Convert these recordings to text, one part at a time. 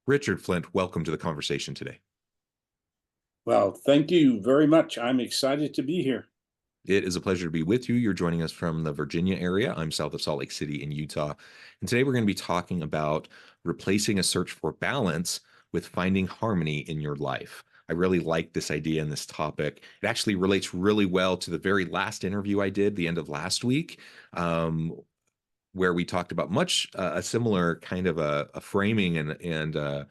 Richard Flint, welcome to the conversation today. Well, thank you very much. I'm excited to be here. It is a pleasure to be with you. You're joining us from the Virginia area. I'm south of Salt Lake City in Utah. And today we're going to be talking about replacing a search for balance with finding harmony in your life. I really like this idea and this topic. It actually relates really well to the very last interview I did the end of last week, where we talked about much a similar kind of a framing and a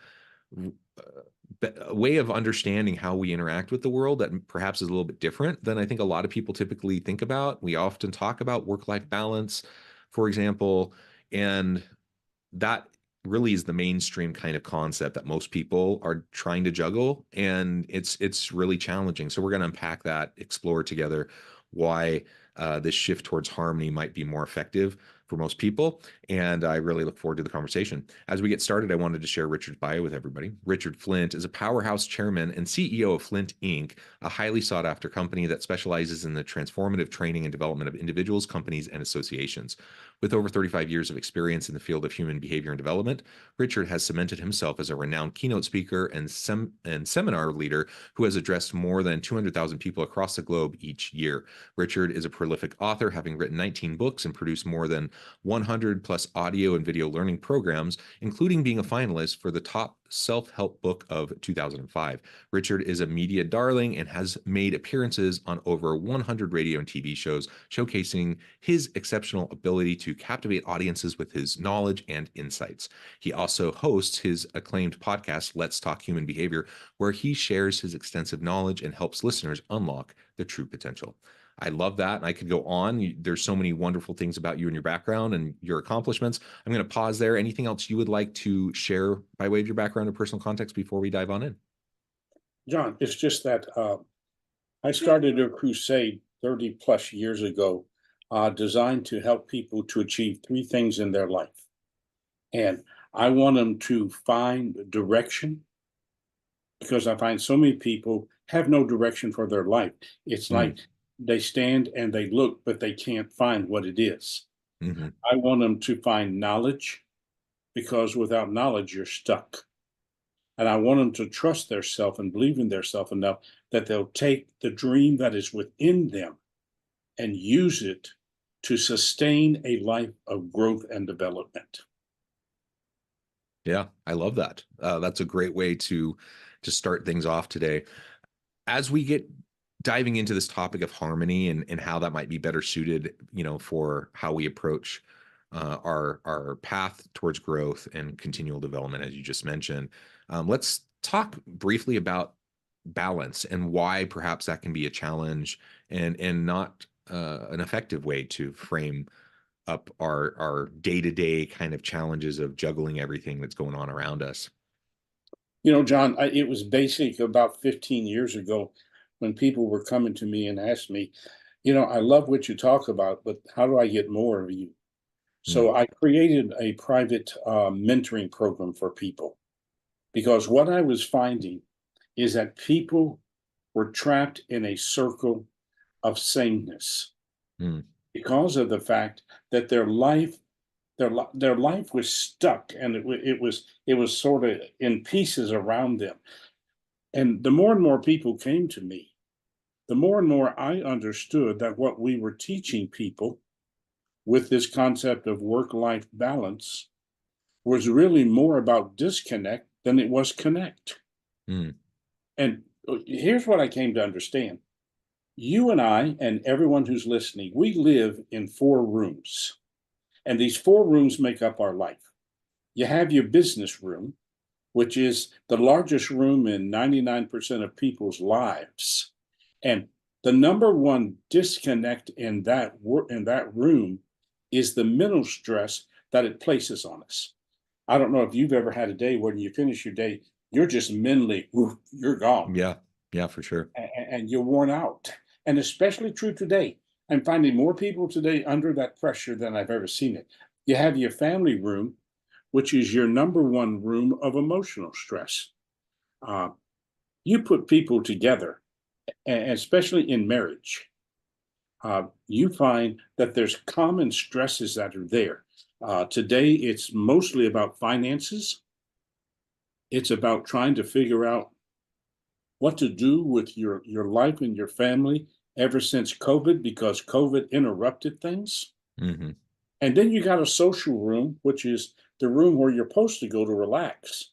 way of understanding how we interact with the world that perhaps is a little bit different than I think a lot of people typically think about. We often talk about work-life balance, for example, and that really is the mainstream kind of concept that most people are trying to juggle, and it's really challenging. So we're going to unpack that, explore together why this shift towards harmony might be more effective for most people. And I really look forward to the conversation. As we get started, I wanted to share Richard's bio with everybody. Richard Flint is a powerhouse chairman and CEO of Flint Inc., a highly sought after company that specializes in the transformative training and development of individuals, companies, and associations. With over 35 years of experience in the field of human behavior and development, Richard has cemented himself as a renowned keynote speaker and seminar leader who has addressed more than 200,000 people across the globe each year. Richard is a prolific author, having written 19 books and produced more than 100 plus audio and video learning programs, including being a finalist for the top self-help book of 2005. Richard is a media darling and has made appearances on over 100 radio and TV shows, showcasing his exceptional ability to captivate audiences with his knowledge and insights. He also hosts his acclaimed podcast, Let's Talk Human Behavior, where he shares his extensive knowledge and helps listeners unlock their true potential. I love that. And I could go on. There's so many wonderful things about you and your background and your accomplishments. I'm going to pause there. Anything else you would like to share by way of your background or personal context before we dive on in? John, it's just that I started a crusade 30 plus years ago designed to help people to achieve three things in their life. And I want them to find direction because I find so many people have no direction for their life. It's Mm, like they stand and they look, but they can't find what it is. hmm I want them to find knowledge because without knowledge, you're stuck. And I want them to trust their self and believe in their self enough that they'll take the dream that is within them and use it to sustain a life of growth and development. Yeah, I love that. That's a great way to start things off today. As we get diving into this topic of harmony and how that might be better suited, for how we approach our path towards growth and continual development, as you just mentioned. Let's talk briefly about balance and why perhaps that can be a challenge and not an effective way to frame up our day-to-day kind of challenges of juggling everything that's going on around us. John, it was basic about 15 years ago when people were coming to me and asked me, I love what you talk about, but how do I get more of you? Mm, So I created a private mentoring program for people because what I was finding is that people were trapped in a circle of sameness mm, because of the fact that their life was stuck and it was sort of in pieces around them. And the more and more people came to me, the more and more I understood that what we were teaching people with this concept of work-life balance was really more about disconnect than it was connect. mm, And here's what I came to understand. You and I and everyone who's listening, we live in four rooms. And these four rooms make up our life. You have your business room, which is the largest room in 99% of people's lives. And the number one disconnect in that room is the mental stress that it places on us. I don't know if you've ever had a day when you finish your day, you're just mentally, you're gone yeah, yeah, for sure. and you're worn out. And especially true today. I'm finding more people today under that pressure than I've ever seen it. You have your family room, which is your number one room of emotional stress. Uh, you put people together, and especially in marriage, you find that there's common stresses that are there. Today, it's mostly about finances. It's about trying to figure out what to do with your life and your family ever since COVID, because COVID interrupted things. Hmm. And then you got a social room, which is the room where you're supposed to go to relax.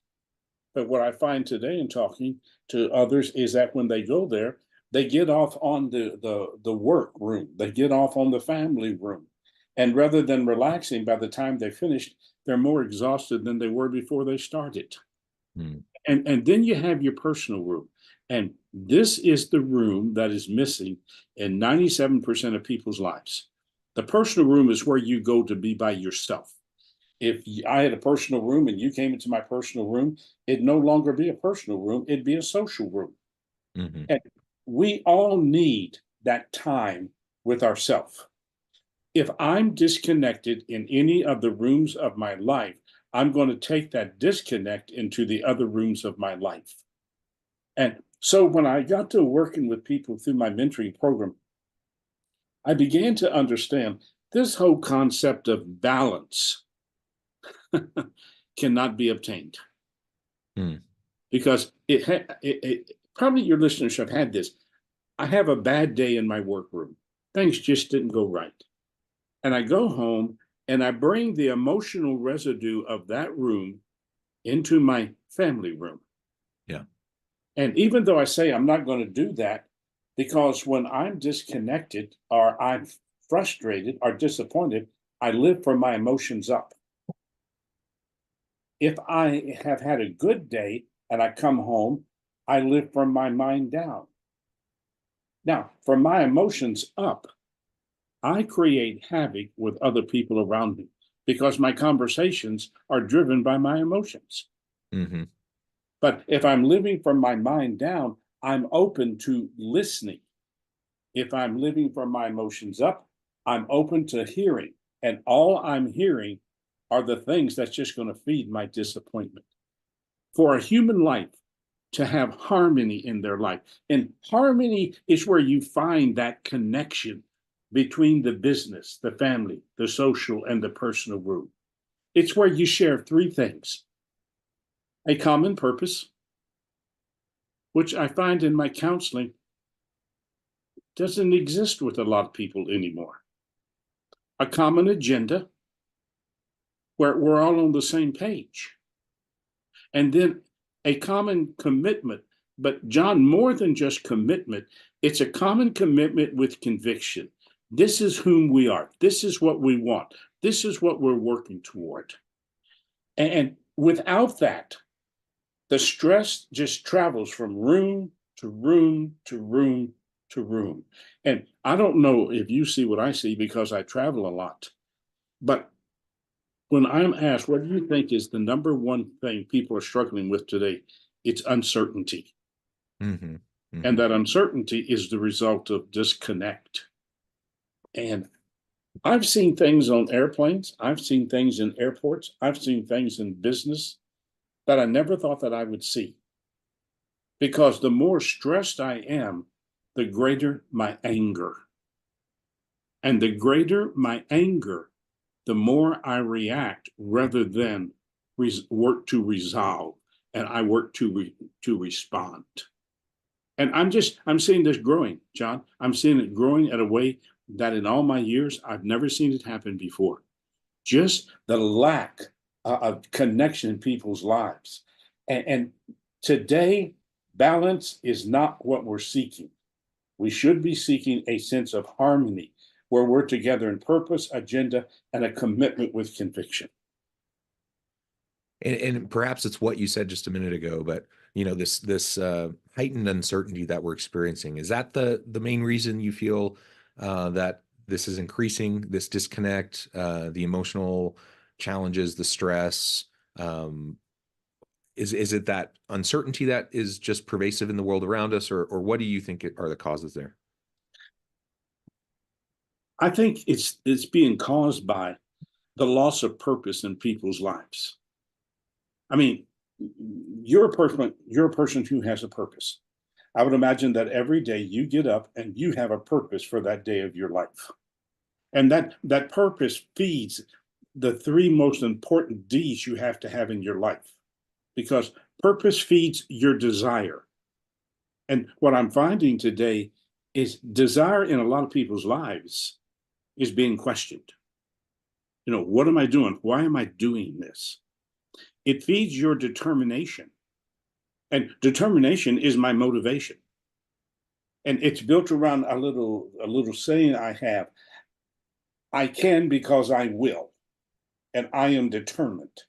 But what I find today in talking to others is that when they go there, they get off on the work room, they get off on the family room. And rather than relaxing, by the time they finished, they're more exhausted than they were before they started. Mm. And then you have your personal room. And this is the room that is missing in 97% of people's lives. The personal room is where you go to be by yourself. If I had a personal room and you came into my personal room, it'd no longer be a personal room, it'd be a social room. Hmm. And we all need that time with ourselves. If I'm disconnected in any of the rooms of my life, I'm going to take that disconnect into the other rooms of my life. And so when I got to working with people through my mentoring program, I began to understand this whole concept of balance cannot be obtained, Mm. because probably your listeners have had this. I have a bad day in my workroom. Things just didn't go right. And I go home and I bring the emotional residue of that room into my family room. Yeah. And even though I say I'm not going to do that, because when I'm disconnected or I'm frustrated or disappointed, I live from my emotions up. If I have had a good day and I come home, I live from my mind down. Now, from my emotions up, I create havoc with other people around me because my conversations are driven by my emotions. Hmm. But if I'm living from my mind down, I'm open to listening. If I'm living from my emotions up, I'm open to hearing. And all I'm hearing are the things that's just going to feed my disappointment. For a human life to have harmony in their life, and harmony is where you find that connection between the business, the family, the social, and the personal room. It's where you share three things: a common purpose, which I find in my counseling doesn't exist with a lot of people anymore; a common agenda, where we're all on the same page; and then a common commitment. But, John, more than just commitment, it's a common commitment with conviction. This is whom we are. This is what we want. This is what we're working toward. And without that, the stress just travels from room to room to room to room. And I don't know if you see what I see, because I travel a lot. But when I'm asked, what do you think is the number one thing people are struggling with today? It's uncertainty. Hmm. And Hmm. that uncertainty is the result of disconnect. And I've seen things on airplanes, I've seen things in airports, I've seen things in business that I never thought that I would see. Because the more stressed I am, the greater my anger. And the greater my anger, the more I react rather than work to resolve, and I work to respond. And I'm seeing this growing, John. I'm seeing it growing at a way that in all my years I've never seen it happen before. Just the lack of connection in people's lives. And today, balance is not what we're seeking. We should be seeking a sense of harmony where we're together in purpose, agenda, and a commitment with conviction. And perhaps it's what you said just a minute ago, but this heightened uncertainty that we're experiencing, is that the main reason you feel that this is increasing, this disconnect, the emotional challenges, the stress? Um, is it that uncertainty that is just pervasive in the world around us, or what do you think are the causes there? I think it's being caused by the loss of purpose in people's lives. I mean, you're a person who has a purpose. I would imagine that every day you get up and you have a purpose for that day of your life. And that purpose feeds the three most important D's you have to have in your life. Because Purpose feeds your desire. And what I'm finding today is desire in a lot of people's lives is being questioned. What am I doing? Why am I doing this? It feeds your determination. And determination is my motivation. And it's built around a little saying I have. I can because I will, and I am determined.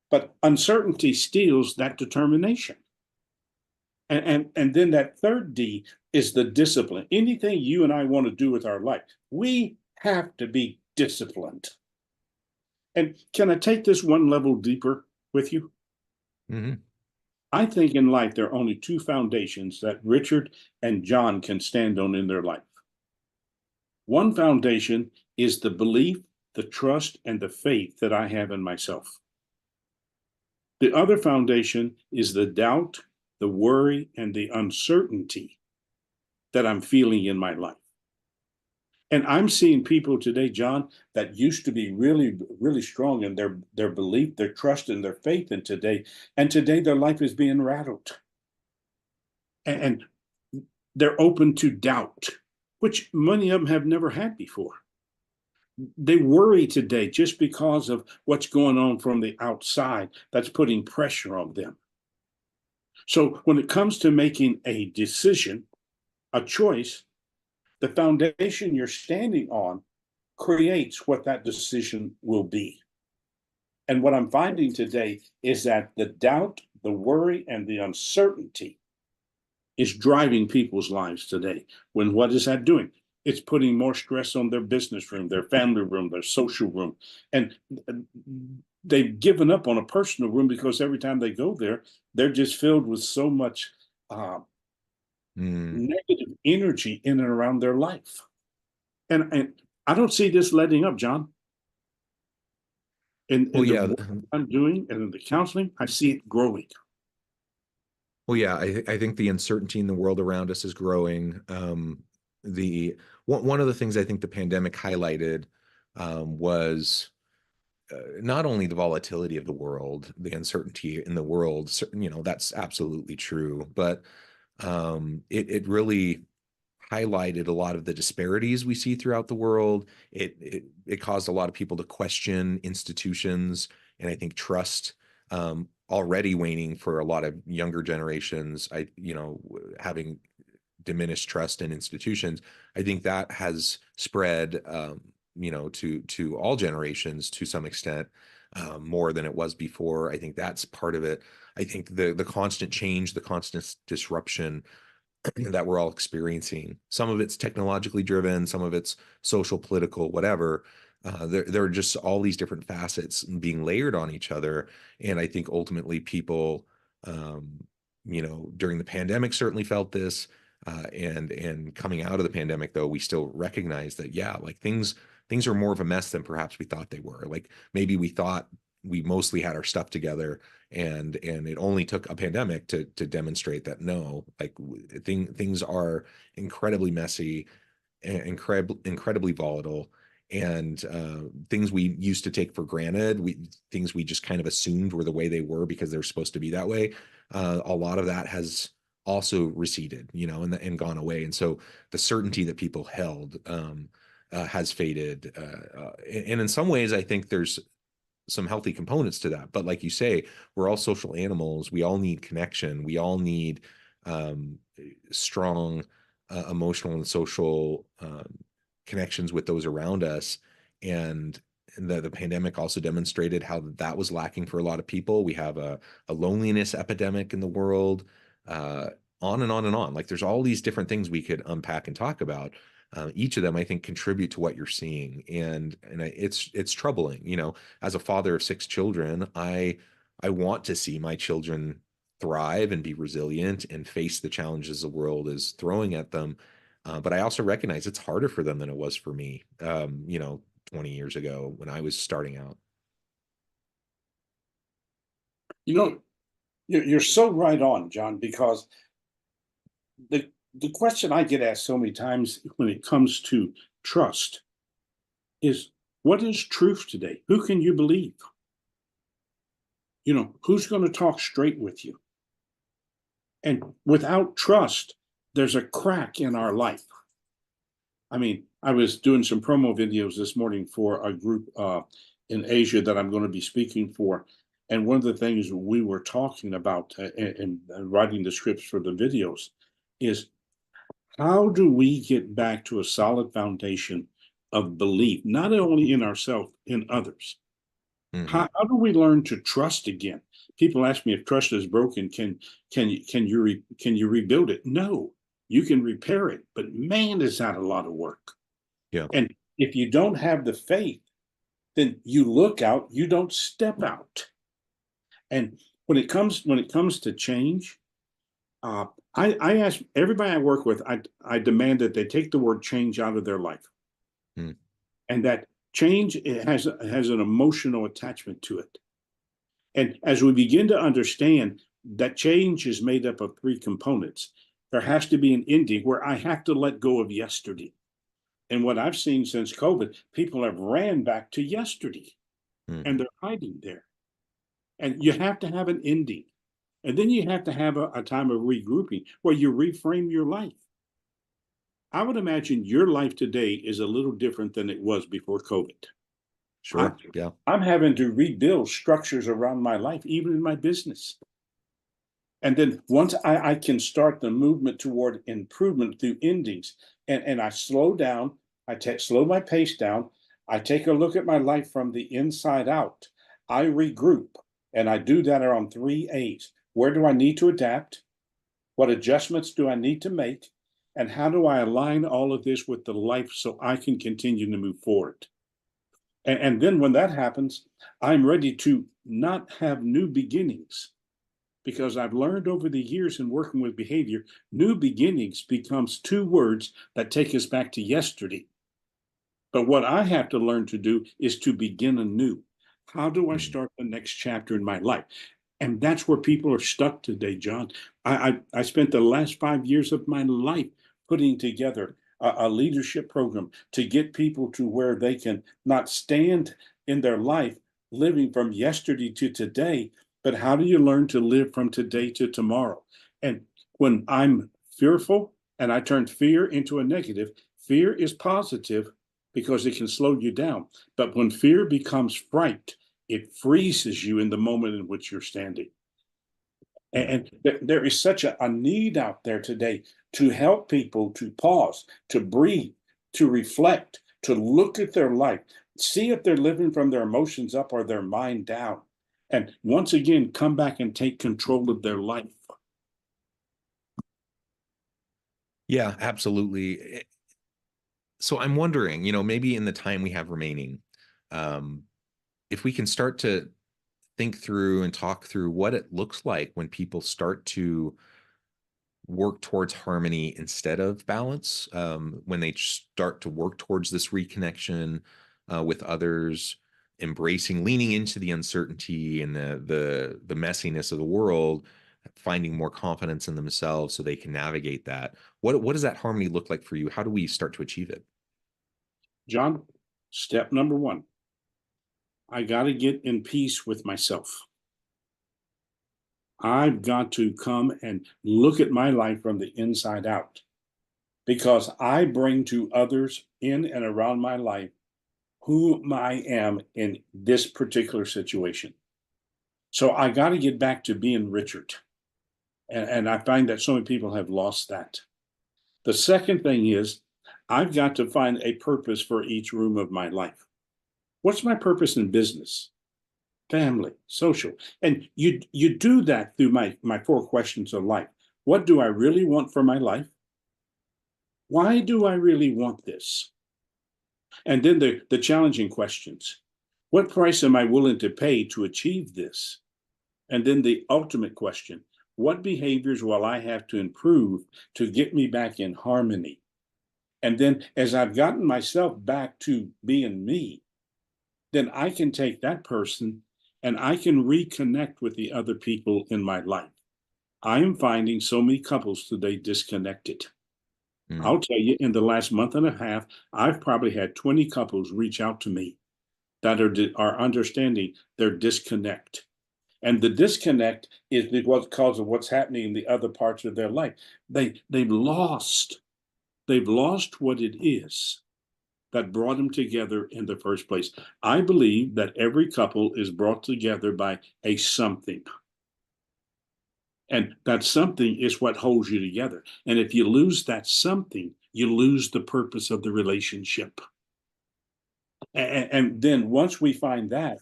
But uncertainty steals that determination. And then that third D is the discipline. Anything you and I want to do with our life, we have to be disciplined. And can I take this one level deeper with you? Mm-hmm. I think in life there are only two foundations that Richard and John can stand on in their life. One foundation is the belief, the trust, and the faith that I have in myself. The other foundation is the doubt, the worry, and the uncertainty that I'm feeling in my life. And I'm seeing people today, John, that used to be really, really strong in their belief, their trust, and their faith in today. And today their life is being rattled. And they're open to doubt, which many of them have never had before. They worry today just because of what's going on from the outside that's putting pressure on them. So when it comes to making a decision, a choice, the foundation you're standing on creates what that decision will be. And what I'm finding today is that the doubt, the worry, and the uncertainty is driving people's lives today. When what is that doing? It's putting more stress on their business room, their family room, their social room. And they've given up on a personal room because every time they go there, they're just filled with so much negative energy in and around their life. And I don't see this letting up, John. In the work I'm doing and in the counseling, I see it growing. Well, yeah, I think the uncertainty in the world around us is growing. One of the things I think the pandemic highlighted was not only the volatility of the world, the uncertainty in the world. That's absolutely true, but it really highlighted a lot of the disparities we see throughout the world. It caused a lot of people to question institutions, and I think trust. Already waning for a lot of younger generations. Having diminished trust in institutions. I think that has spread, to all generations to some extent, more than it was before. I think that's part of it. I think the constant change, the constant disruption that we're all experiencing. Some of it's technologically driven, some of it's social, political, whatever. There are just all these different facets being layered on each other. And I think ultimately people, during the pandemic certainly felt this. And coming out of the pandemic, though, we still recognize that, yeah, like things are more of a mess than perhaps we thought they were. Like maybe we thought we mostly had our stuff together, and it only took a pandemic to demonstrate that no, like things are incredibly messy, incredibly volatile, and things we used to take for granted, things we just kind of assumed were the way they were because they're supposed to be that way. A lot of that has also receded, and gone away, and so the certainty that people held has faded. And in some ways, I think there's some healthy components to that. But like you say, we're all social animals. We all need connection. We all need strong emotional and social connections with those around us. And the pandemic also demonstrated how that was lacking for a lot of people. We have a loneliness epidemic in the world, on and on and on. Like there's all these different things we could unpack and talk about. Each of them, I think, contribute to what you're seeing, and it's troubling. As a father of 6 children, I want to see my children thrive and be resilient and face the challenges the world is throwing at them. But I also recognize it's harder for them than it was for me, 20 years ago when I was starting out. You're so right on, John, because the question I get asked so many times when it comes to trust is, what is truth today? Who can you believe? Who's going to talk straight with you? And without trust, there's a crack in our life. I mean, I was doing some promo videos this morning for a group in Asia that I'm going to be speaking for. And one of the things we were talking about in writing the scripts for the videos is, how do we get back to a solid foundation of belief, not only in ourselves, in others? Hmm. How do we learn to trust again? People ask me, if trust is broken, can you rebuild it? No, you can repair it, but man, is that a lot of work. Yeah. And if you don't have the faith, then you look out, you don't step out. And when it comes to change, I ask everybody I work with, I demand that they take the word change out of their life, Mm. and that change, it has an emotional attachment to it. And as we begin to understand that change is made up of three components, there has to be an ending where I have to let go of yesterday. And what I've seen since COVID, people have ran back to yesterday Mm. and they're hiding there. And you have to have an ending. And then you have to have a time of regrouping where you reframe your life. I would imagine your life today is a little different than it was before COVID. I, Sure. Yeah. I'm having to rebuild structures around my life, even in my business. And then once I can start the movement toward improvement through endings, and I slow down, slow my pace down, I take a look at my life from the inside out, I regroup, and I do that around three A's. Where do I need to adapt? What adjustments do I need to make? And how do I align all of this with the life so I can continue to move forward? And then when that happens, I'm ready to not have new beginnings, because I've learned over the years in working with behavior, new beginnings becomes two words that take us back to yesterday. But what I have to learn to do is to begin anew. How do I Mm. start the next chapter in my life? And that's where people are stuck today, John. I spent the last 5 years of my life putting together a leadership program to get people to where they can not stand in their life living from yesterday to today, but how do you learn to live from today to tomorrow? And when I'm fearful and I turn fear into a negative, fear is positive because it can slow you down. But when fear becomes fright, it freezes you in the moment in which you're standing. Mm. And there is such a need out there today to help people to pause, to breathe, to reflect, to look at their life, see if they're living from their emotions up or their mind down. And once again, come back and take control of their life. Yeah, absolutely. So I'm wondering, maybe in the time we have remaining, um, if we can start to think through and talk through what it looks like when people start to work towards harmony instead of balance, when they start to work towards this reconnection with others, embracing, leaning into the uncertainty and the messiness of the world, finding more confidence in themselves so they can navigate that. What does that harmony look like for you? How do we start to achieve it? John, step number one, I got to get in peace with myself. I've got to come and look at my life from the inside out, because I bring to others in and around my life who I am in this particular situation. So I got to get back to being Richard. And I find that so many people have lost that. The second thing is, I've got to find a purpose for each room of my life. What's my purpose in business, family, social? And you do that through my four questions of life. What do I really want for my life? Why do I really want this? And then the challenging questions. What price am I willing to pay to achieve this? And then the ultimate question, what behaviors will I have to improve to get me back in harmony? And then as I've gotten myself back to being me, then I can take that person and I can reconnect with the other people in my life. I am finding so many couples today disconnected. Mm. I'll tell you, in the last month and a half, I've probably had 20 couples reach out to me that are understanding their disconnect. And the disconnect is because of what's happening in the other parts of their life. They've lost what it is that brought them together in the first place. I believe that every couple is brought together by a something. And that something is what holds you together. And if you lose that something, you lose the purpose of the relationship. And then once we find that,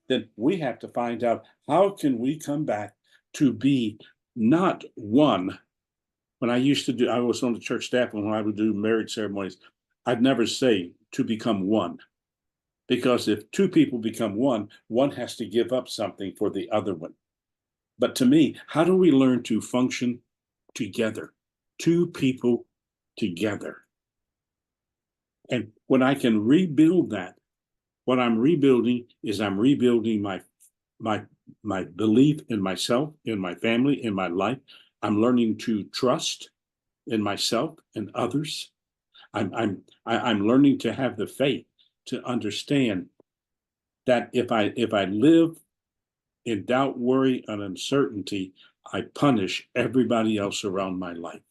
then we have to find out, how can we come back to be not one. When I was on the church staff, and when I would do marriage ceremonies, I'd never say to become one. Because if two people become one has to give up something for the other one. But to me, how do we learn to function together? Two people together. And when I can rebuild that, what I'm rebuilding is I'm rebuilding my belief in myself, in my family, in my life. I'm learning to trust in myself and others. I'm learning to have the faith to understand that if I live in doubt, worry, and uncertainty, I punish everybody else around my life.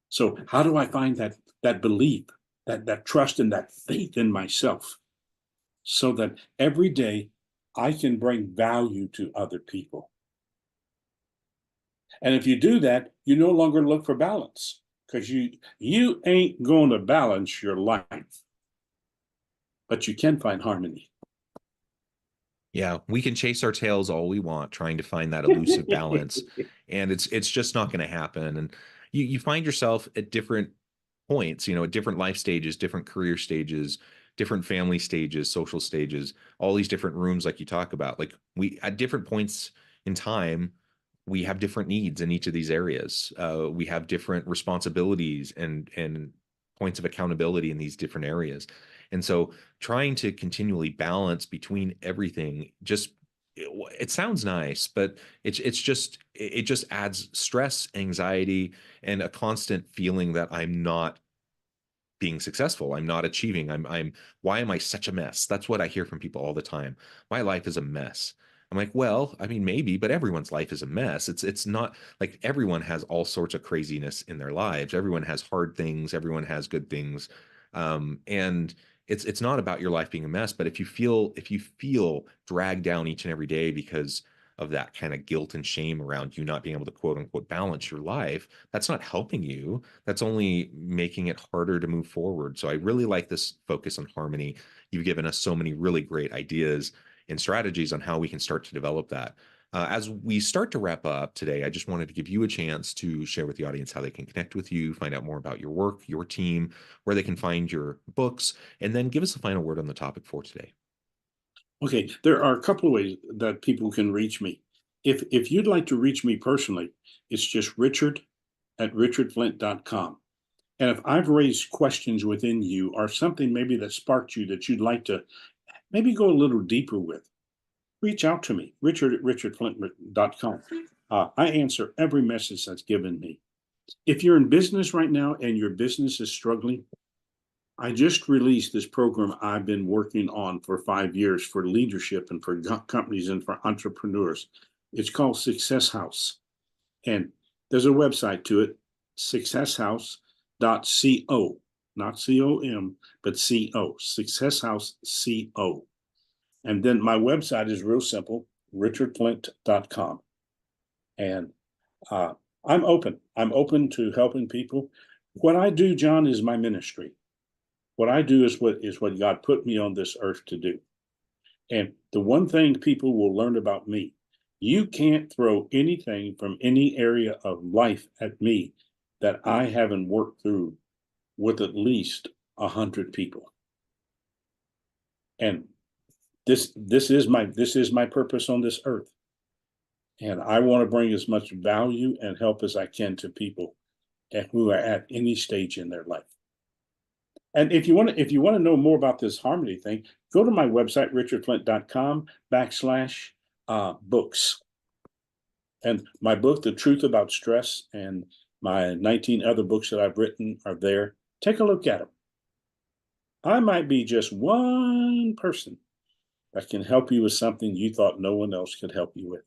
So how do I find that belief, that trust, and that faith in myself, so that every day I can bring value to other people? And if you do that, you no longer look for balance, because you ain't going to balance your life, but you can find harmony. Yeah, we can chase our tails all we want, trying to find that elusive balance, and it's just not going to happen. And you find yourself at different points, at different life stages, different career stages, different family stages, social stages, all these different rooms, like you talk about. Like, we at different points in time, we have different needs in each of these areas. We have different responsibilities and points of accountability in these different areas. And so trying to continually balance between everything, just it sounds nice, but it just adds stress, anxiety, and a constant feeling that I'm not being successful. I'm not achieving. Why am I such a mess? That's what I hear from people all the time. My life is a mess. I'm like, well, I mean, maybe, but everyone's life is a mess. It's not like everyone has all sorts of craziness in their lives. Everyone has hard things. Everyone has good things. And it's not about your life being a mess, but if you feel dragged down each and every day because of that kind of guilt and shame around you not being able to quote unquote balance your life, that's not helping you. That's only making it harder to move forward. So I really like this focus on harmony. You've given us so many really great ideas and strategies on how we can start to develop that. As we start to wrap up today, I just wanted to give you a chance to share with the audience how they can connect with you, find out more about your work, your team, where they can find your books, and then give us a final word on the topic for today. Okay, there are a couple of ways that people can reach me. If you'd like to reach me personally, it's just richard@richardflint.com. And if I've raised questions within you, or something maybe that sparked you that you'd like to maybe go a little deeper with, reach out to me, richard@richardflint.com. I answer every message that's given me. If you're in business right now and your business is struggling, I just released this program I've been working on for 5 years for leadership and for companies and for entrepreneurs. It's called Success House. And there's a website to it, successhouse.co, not com, but co, successhouse.co. And then my website is real simple, richardflint.com. And I'm open. I'm open to helping people. What I do, John, is my ministry. What I do is what God put me on this earth to do. And the one thing people will learn about me, you can't throw anything from any area of life at me that I haven't worked through with at least 100 people. And this is my purpose on this earth. And I want to bring as much value and help as I can to people who are at any stage in their life. And if you want to know more about this harmony thing, go to my website, richardflint.com/books. And my book, The Truth About Stress, and my 19 other books that I've written are there. Take a look at them. I might be just one person that can help you with something you thought no one else could help you with.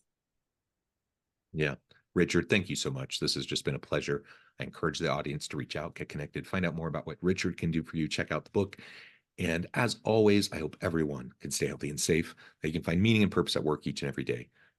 Yeah. Richard, thank you so much. This has just been a pleasure. I encourage the audience to reach out, get connected, find out more about what Richard can do for you. Check out the book. And as always, I hope everyone can stay healthy and safe, that you can find meaning and purpose at work each and every day.